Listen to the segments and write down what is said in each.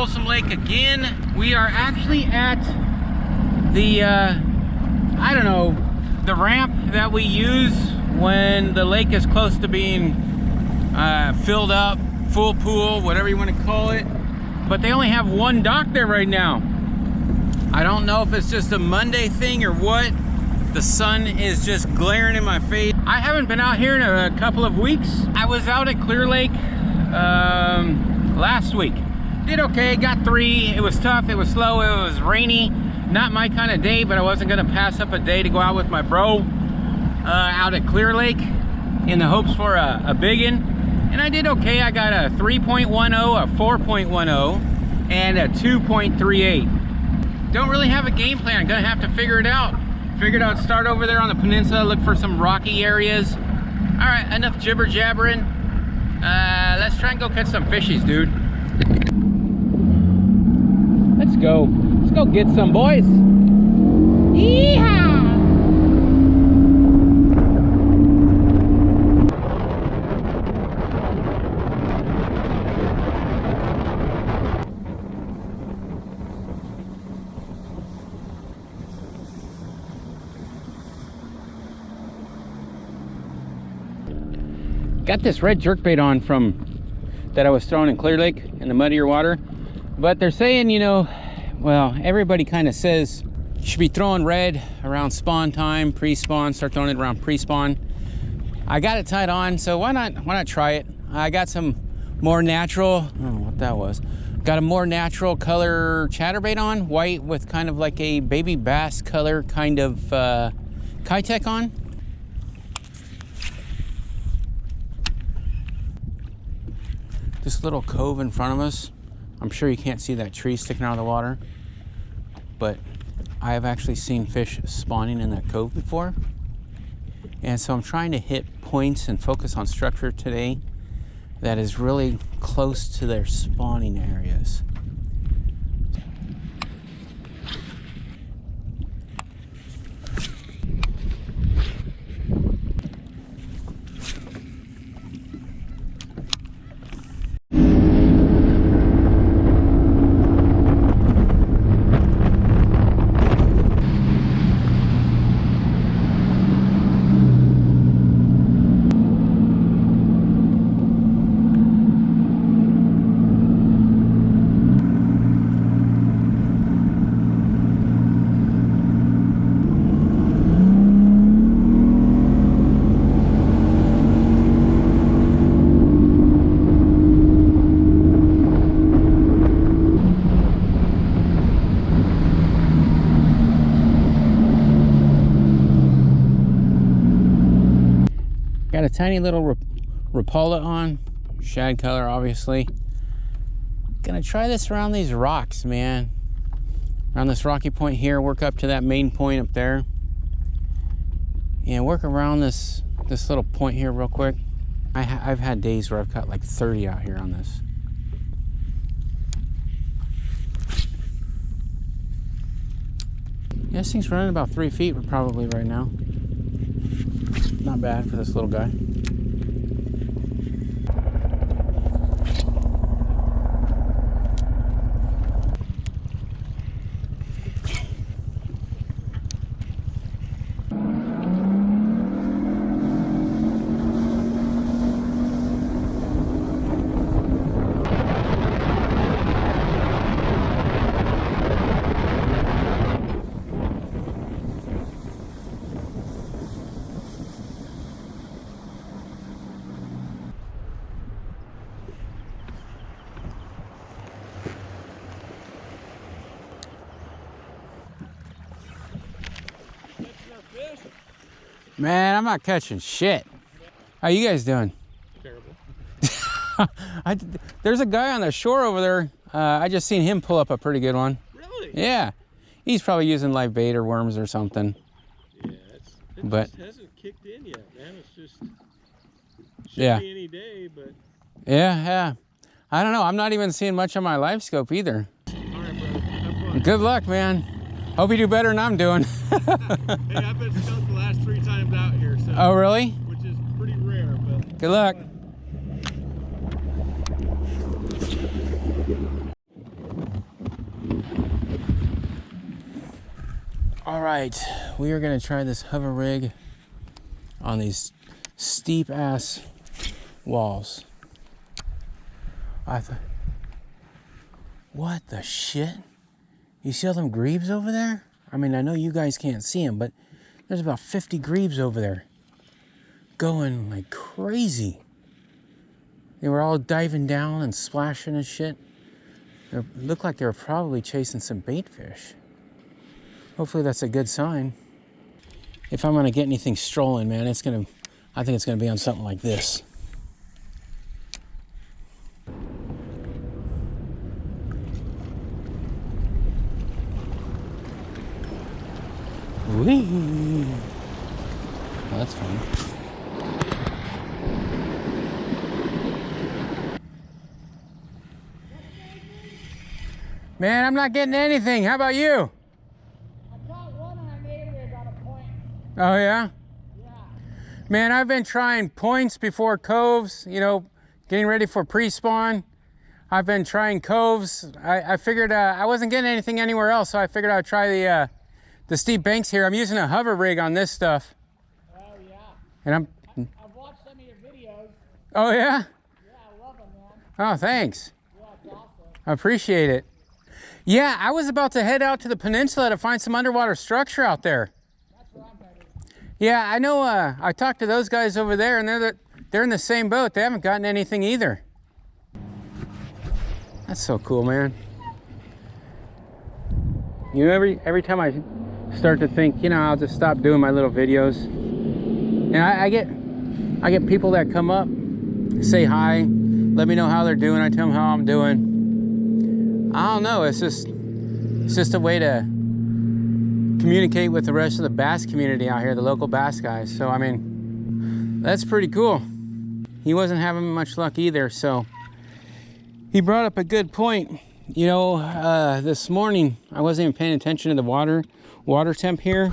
Folsom Lake again. We are actually at the, I don't know, the ramp that we use when the lake is close to being filled up, full pool, whatever you want to call it. But they only have one dock there right now. I don't know if it's just a Monday thing or what. The sun is just glaring in my face. I haven't been out here in a couple of weeks. I was out at Clear Lake last week. Did okay, got 3. It was tough, it was slow, it was rainy. Not my kind of day, but I wasn't gonna pass up a day to go out with my bro out at Clear Lake in the hopes for a biggin. And I did okay. I got a 3.10, a 4.10, and a 2.38. Don't really have a game plan. I'm gonna have to figure it out. Figured I'd start over there on the peninsula, look for some rocky areas. All right, enough jibber jabbering. Let's try and go catch some fishies, dude. Let's go. Let's go get some, boys. Yeehaw! Got this red jerkbait on from that I was throwing in Clear Lake in the muddier water, but they're saying, you know, well, everybody kind of says you should be throwing red around spawn time, pre-spawn, start throwing it around pre-spawn. I got it tied on, so why not try it? I got some more natural, I don't know what that was. Got a more natural color chatterbait on, white with kind of like a baby bass color kind of Keitech on. This little cove in front of us, I'm sure you can't see that tree sticking out of the water, but I have actually seen fish spawning in that cove before. And so I'm trying to hit points and focus on structure today that is really close to their spawning areas. Got a tiny little Repola on, Shad Color, obviously. Gonna try this around these rocks, man. Around this rocky point here, work up to that main point up there. And work around this little point here real quick. I've had days where I've caught like 30 out here on this. Yeah, this thing's running about 3 feet probably right now. Not bad for this little guy. Man, I'm not catching shit. How you guys doing? Terrible. There's a guy on the shore over there. I just seen him pull up a pretty good one. Really? Yeah. He's probably using live bait or worms or something. Yeah, it just hasn't kicked in yet, man. It's just should be any day, but yeah. I don't know. I'm not even seeing much on my live scope either. All right, brother. Have fun. Good luck, man. Hope you do better than I'm doing. Hey, I've been skunked the last 3 times out here. So, oh, really? Which is pretty rare, but good luck. All right, we are gonna try this hover rig on these steep ass walls. What the shit? You see all them grebes over there? I mean, I know you guys can't see them, but there's about 50 grebes over there going like crazy. They were all diving down and splashing and shit. They looked like they were probably chasing some bait fish. Hopefully that's a good sign. If I'm gonna get anything strolling, man, I think it's gonna be on something like this. Whee! Well, that's fun. Man, I'm not getting anything. How about you? I caught one on a native on a point. Oh, yeah? Yeah. Man, I've been trying points before coves, you know, getting ready for pre-spawn. I've been trying coves. I figured I wasn't getting anything anywhere else, so I figured I'd try the steep banks here. I'm using a hover rig on this stuff. Oh, yeah. And I've watched some of your videos. Oh, yeah? Yeah, I love them, man. Oh, thanks. Yeah, it's awesome. I appreciate it. Yeah, I was about to head out to the peninsula to find some underwater structure out there. That's where I'm headed. Yeah, I know. I talked to those guys over there, and they're in the same boat. They haven't gotten anything either. That's so cool, man. You know, every time I start to think, you know, I'll just stop doing my little videos. And I get people that come up, say hi, let me know how they're doing. I tell them how I'm doing. I don't know. It's just a way to communicate with the rest of the bass community out here, the local bass guys. So I mean, that's pretty cool. He wasn't having much luck either, so he brought up a good point. You know, this morning I wasn't even paying attention to the water temp here,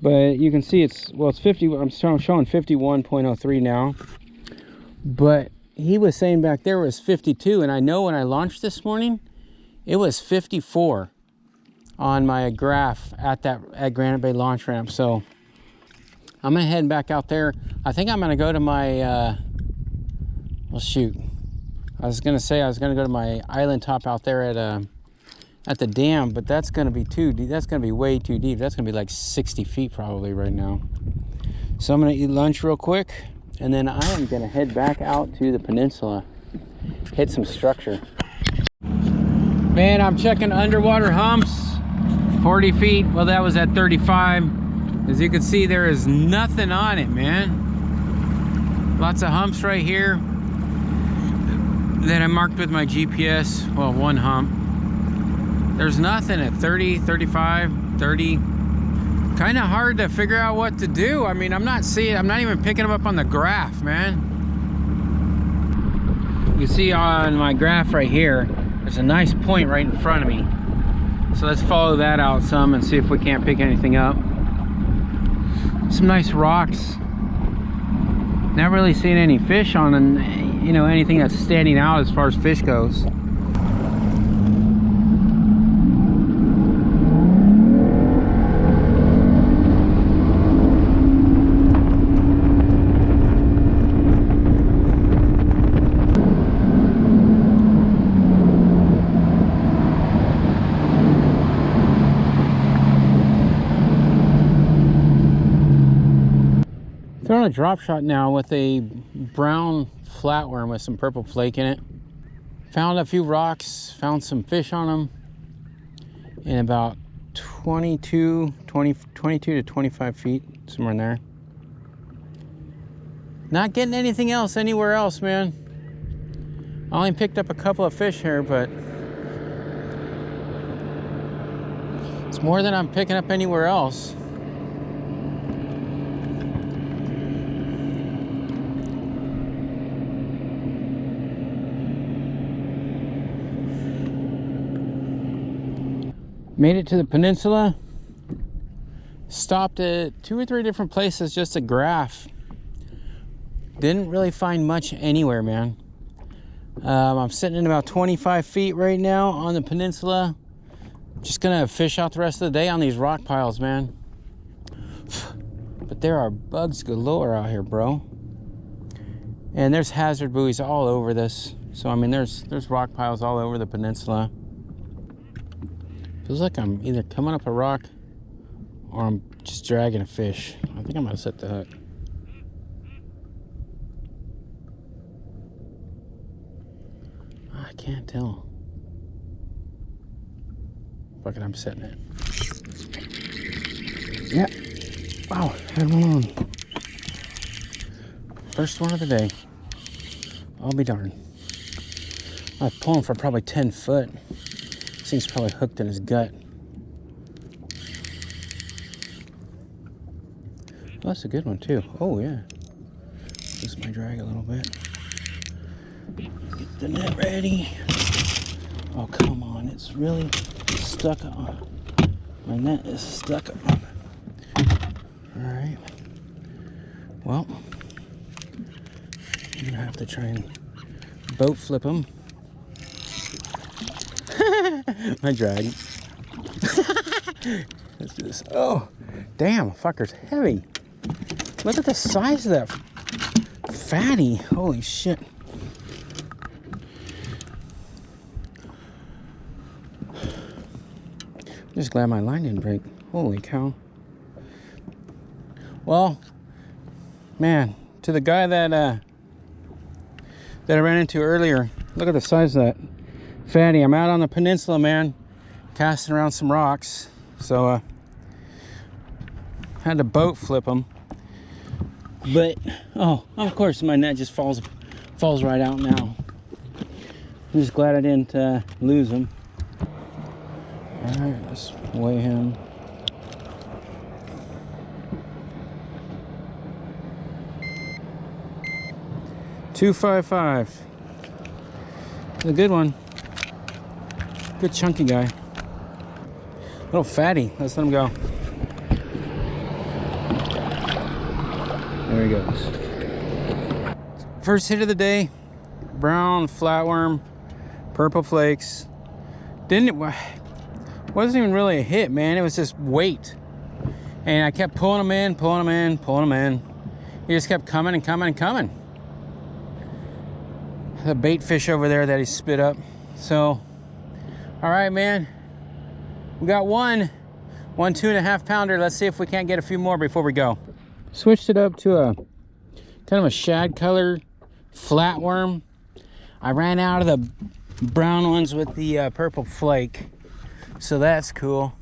but you can see it's 50. I'm showing 51.03 now, but he was saying back there was 52, and I know when I launched this morning it was 54 on my graph at Granite Bay launch ramp. So I'm gonna head back out there. I think I'm gonna go to my well, shoot, I was gonna say I was gonna go to my island top out there at the dam, but that's gonna be too deep. That's gonna be way too deep. That's gonna be like 60 feet probably right now. So I'm gonna eat lunch real quick, and then I am gonna head back out to the peninsula, hit some structure. Man, I'm checking underwater humps, 40 feet. Well, that was at 35. As you can see, there is nothing on it, man. Lots of humps right here that I marked with my GPS. Well, one hump. There's nothing at 30, 35, 30. Kind of hard to figure out what to do. I mean, I'm not even picking them up on the graph, man. You see on my graph right here, there's a nice point right in front of me. So let's follow that out some and see if we can't pick anything up. Some nice rocks. Not really seeing any fish on, you know, anything that's standing out as far as fish goes. Throwing a drop shot now with a brown flatworm with some purple flake in it. Found a few rocks, found some fish on them in about 22 to 25 feet, somewhere in there. Not getting anything else anywhere else, man. I only picked up a couple of fish here, but it's more than I'm picking up anywhere else. Made it to the peninsula. Stopped at 2 or 3 different places just to graph. Didn't really find much anywhere, man. I'm sitting in about 25 feet right now on the peninsula. Just gonna fish out the rest of the day on these rock piles, man. But there are bugs galore out here, bro. And there's hazard buoys all over this. So I mean, there's rock piles all over the peninsula. Feels like I'm either coming up a rock or I'm just dragging a fish. I think I'm gonna set the hook. I can't tell. Fuck it, I'm setting it. Yep. Wow, had one on. First one of the day. I'll be darned. I was pulling for probably 10 foot. This thing's probably hooked in his gut. Oh, that's a good one too. Oh yeah. This might drag a little bit. Get the net ready. Oh, come on. It's really stuck on. My net is stuck on. Alright. Well, I'm gonna have to try and boat flip him. My drag. Let's do this. Oh, damn, fucker's heavy. Look at the size of that fatty. Holy shit. Just glad my line didn't break. Holy cow. Well, man, to the guy that I ran into earlier, look at the size of that fatty. I'm out on the peninsula, man, casting around some rocks. So had to boat flip them. But oh, of course my net just falls right out now. I'm just glad I didn't lose him. All right, let's weigh him. $255. It's a good one. Good chunky guy. Little fatty. Let's let him go. There he goes. First hit of the day. Brown flatworm, purple flakes. Wasn't even really a hit, man. It was just weight. And I kept pulling them in, pulling them in, pulling them in. He just kept coming and coming and coming. The bait fish over there that he spit up. So, all right, man. We got one 2.5 pounder. Let's see if we can't get a few more before we go. Switched it up to a kind of a shad color flatworm. I ran out of the brown ones with the purple flake. So that's cool.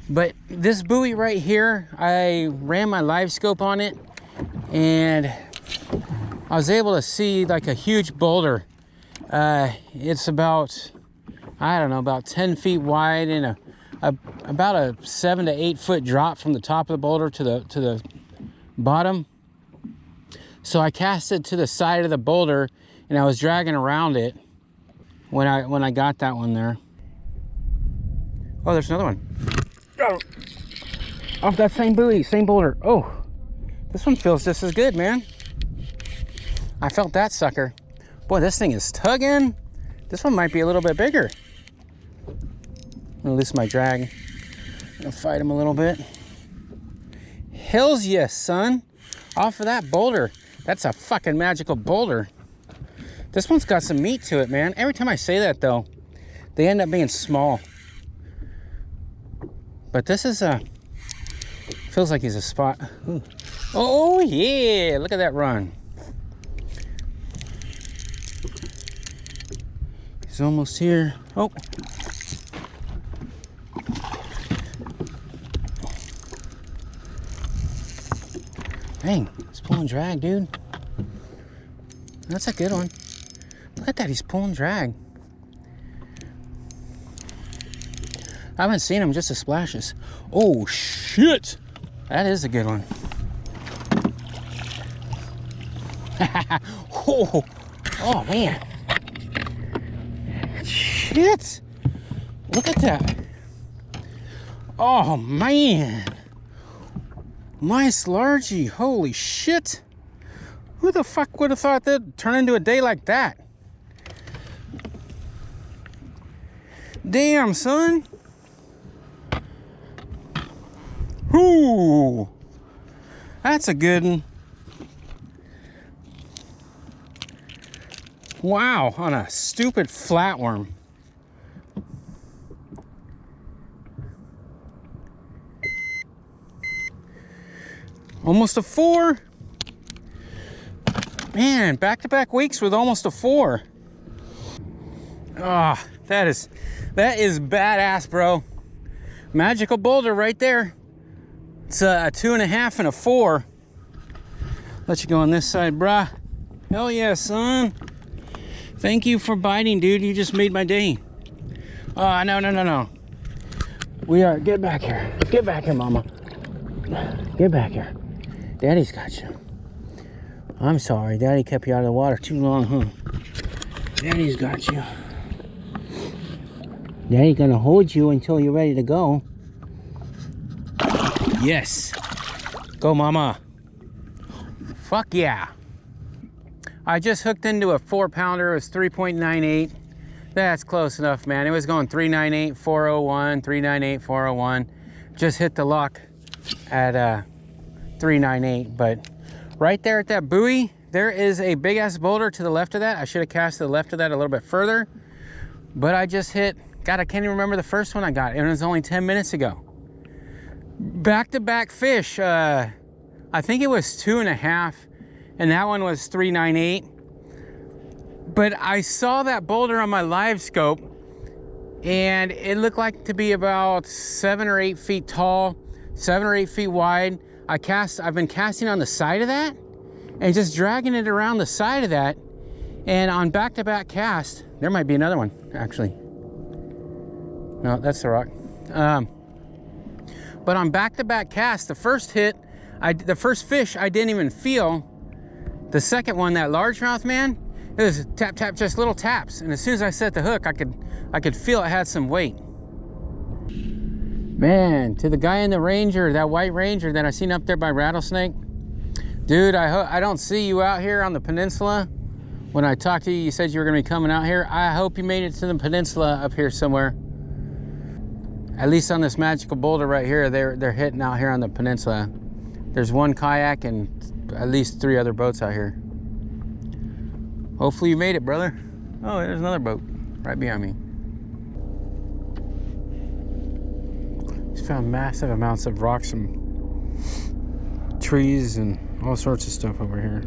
But this buoy right here, I ran my live scope on it and I was able to see like a huge boulder. It's about, I don't know, about 10 feet wide and about a 7 to 8 foot drop from the top of the boulder to the bottom. So I cast it to the side of the boulder and I was dragging around it when I got that one there. Oh, there's another one. Oh, off that same buoy, same boulder. Oh, this one feels just as good, man. I felt that sucker. Boy, this thing is tugging. This one might be a little bit bigger. I'm gonna loosen my drag. I'm gonna fight him a little bit. Hells yes, son. Off of that boulder. That's a fucking magical boulder. This one's got some meat to it, man. Every time I say that, though, they end up being small. But this is feels like he's a spot. Ooh. Oh yeah, look at that run. He's almost here. Oh. Dang, he's pulling drag, dude. That's a good one. Look at that, he's pulling drag. I haven't seen him, just the splashes. Oh, shit. That is a good one. Oh, man. Shit. Look at that. Oh, man. Nice largie. Holy shit. Who the fuck would have thought that'd turn into a day like that? Damn, son. Ooh, that's a good one. Wow, on a stupid flatworm. Almost a 4. Man, back-to-back weeks with almost a 4. Ah, oh, that is badass, bro. Magical boulder right there. It's a 2.5 and a 4. Let you go on this side, bruh. Hell yeah, son. Thank you for biting, dude. You just made my day. Oh, no. Get back here. Get back here, mama. Get back here. Daddy's got you. I'm sorry. Daddy kept you out of the water too long, huh? Daddy's got you. Daddy's gonna hold you until you're ready to go. Yes. Go, mama. Fuck yeah. I just hooked into a 4-pounder. It was 3.98. That's close enough, man. It was going 398, 401, 398, 401. Just hit the lock at 398. But right there at that buoy, there is a big ass boulder to the left of that. I should have cast to the left of that a little bit further. But I just hit, God, I can't even remember the first one I got. And it was only 10 minutes ago. Back-to-back fish. I think it was 2.5. And that one was 398. But I saw that boulder on my live scope and it looked like to be about 7 or 8 feet tall, 7 or 8 feet wide. I've been casting on the side of that and just dragging it around the side of that. And on back-to-back cast, there might be another one actually. No, that's the rock. But on back-to-back cast, the first hit, the first fish I didn't even feel. The second one, that largemouth, man, it was tap, tap, just little taps. And as soon as I set the hook, I could feel it had some weight. Man, to the guy in the Ranger, that white Ranger that I seen up there by Rattlesnake. Dude, I don't see you out here on the peninsula. When I talked to you, you said you were gonna be coming out here. I hope you made it to the peninsula up here somewhere. At least on this magical boulder right here, they're hitting out here on the peninsula. There's one kayak and at least 3 other boats out here. Hopefully you made it, brother. Oh, there's another boat right behind me. Just found massive amounts of rocks and trees and all sorts of stuff over here.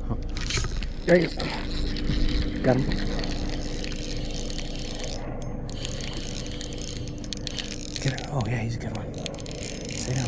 Oh. There you go. Got him. Get it. Oh yeah, he's a good one. Stay down.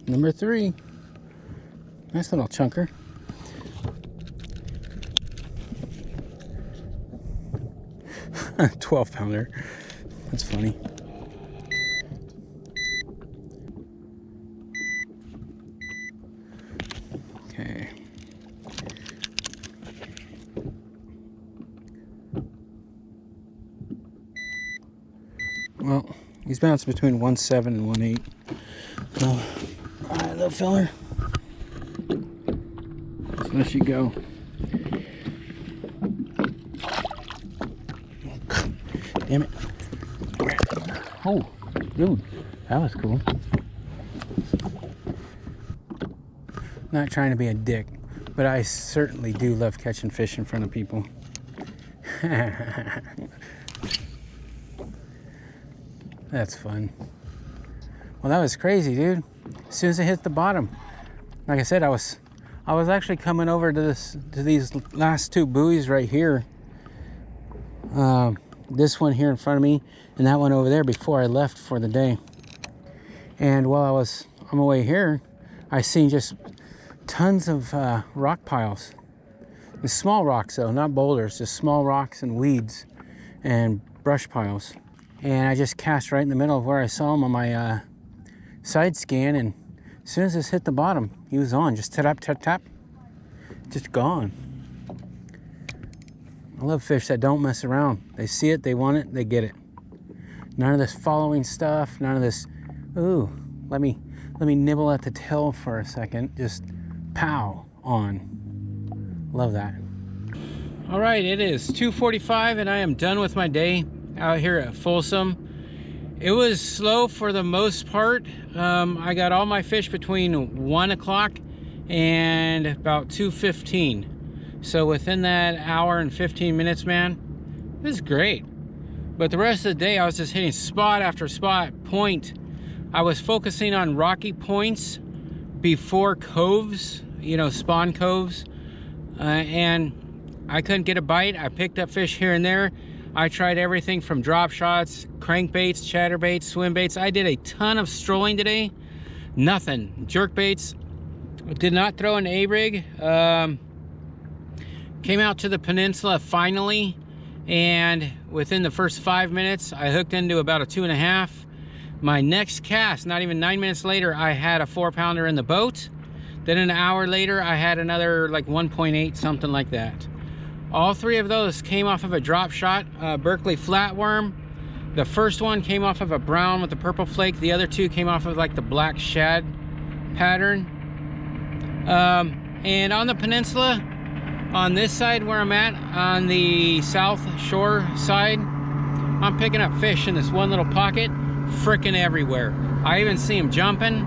Number 3. Nice little chunker. A 12-pounder. That's funny. Okay. Well, he's bounced between 1.7 and 1.8. So, all right, little feller. Let's let you go. Damn it. Oh, dude, that was cool. Not trying to be a dick, but I certainly do love catching fish in front of people. That's fun. Well, that was crazy, dude. As soon as I hit the bottom, like I said, I was actually coming over to these last 2 buoys right here. This one here in front of me and that one over there before I left for the day. And while I was on my way here, I seen just tons of rock piles. The small rocks though, not boulders, just small rocks and weeds and brush piles. And I just cast right in the middle of where I saw them on my side scan, and As soon as this hit the bottom, he was on. Just tap, tap, tap. Just gone. I love fish that don't mess around. They see it, they want it, they get it. None of this following stuff, none of this, ooh, let me nibble at the tail for a second. Just pow, on. Love that. All right, it is 2:45 and I am done with my day out here at Folsom. It was slow for the most part. I got all my fish between 1 o'clock and about 2:15. So within that hour and 15 minutes, man, it was great. But the rest of the day, I was just hitting spot after spot, point. I was focusing on rocky points before coves, you know, spawn coves. And I couldn't get a bite. I picked up fish here and there. I tried everything from drop shots, crankbaits, chatterbaits, swim baits. I did a ton of strolling today. Nothing. Jerk baits. Did not throw an A-rig. Came out to the Peninsula finally, and within the first 5 minutes, I hooked into about a 2.5. My next cast, not even 9 minutes later, I had a 4-pounder in the boat. Then an hour later, I had another like 1.8, something like that. All three of those came off of a drop shot, Berekely Flat worm. The first one came off of a brown with the purple flake. The other two came off of like the black shad pattern. And on the Peninsula, on this side where I'm at, on the south shore side, I'm picking up fish in this one little pocket, frickin' everywhere. I even see them jumping,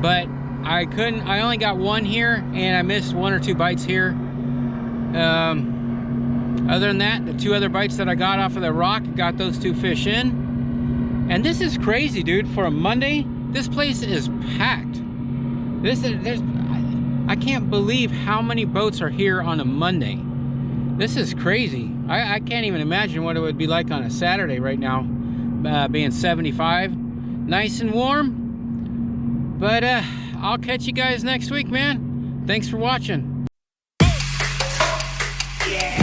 but I only got one here, and I missed 1 or 2 bites here. Other than that, the 2 other bites that I got off of the rock, got those 2 fish in. And this is crazy, dude. For a Monday, this place is packed. I can't believe how many boats are here on a Monday. This is crazy. I can't even imagine what it would be like on a Saturday right now, being 75. Nice and warm. But I'll catch you guys next week, man. Thanks for watching. Yeah.